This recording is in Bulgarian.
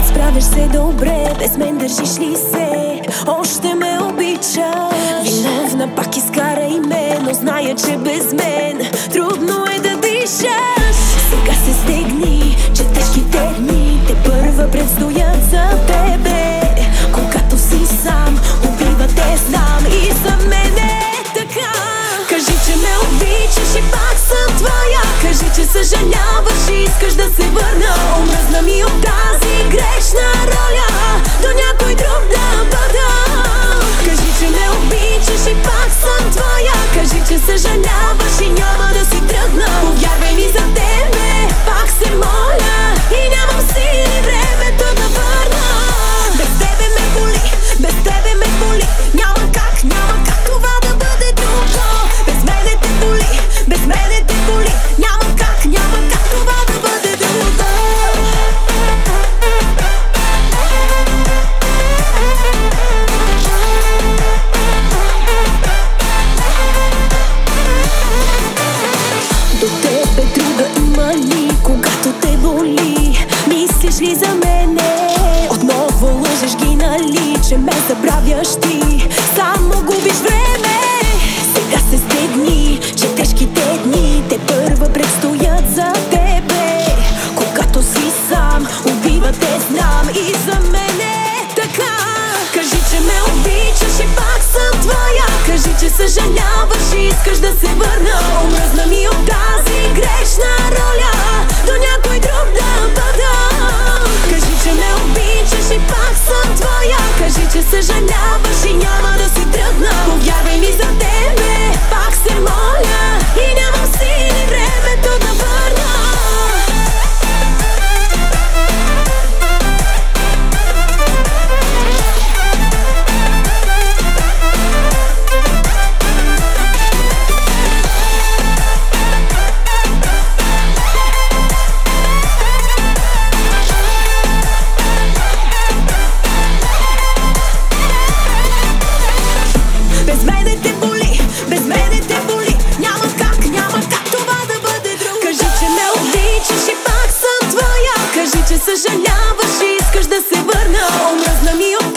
Справяш се добре, без мен държиш ли се? Още ме обичаш. Виновна пак изкарай ме, но зная, че без мен трудно е да дишаш. Сега се стегни, че тежките дни те първа предстоят за тебе. Когато си сам, убива те знам и за мен е така. Кажи, че ме обичаш и пак съм твоя. Кажи, че съжаляваш и искаш да се върна. Омръзна ми от тази грешна роля, до някой друг да бъда. Кажи, че ме обичаш и пак съм твоя. Кажи, че съжаляваш и няма да си тръгна. Повярвай ми, за тебе пак се моля и нямам сили времето да върна. Без тебе ме боли, без тебе ме боли. Няма как това да бъде друго. Без мене те боли, без мене те боли. Няма как това да бъде друго. До тебе друга има ли, когато те боли? Мислиш ли за мене? Отново лъжеш ги, нали, че ме забравяш ти? Само губиш време. Сега се стегни, че тежките дни те първа предстоят за тебе. Когато си сам, убива те знам и за мен е така. Кажи, че ме обичаш и пак съм твоя. Кажи, че съжаляваш и искаш да се върна. Омръзна ми от тази грешна роля, до някой друг да бъда. Кажи, че ме обичаш и пак съм твоя. Кажи, че съжаляваш и няма да си тръгна. Повярвай ми, за тебе пак се моля и нямам сили времето да върна. Без мене те боли, без мене те боли. Няма как това да бъде друго. Кажи, че ме обичаш и пак съм твоя. Кажи, че съжаляваш и искаш да се върна. Омръзна ми от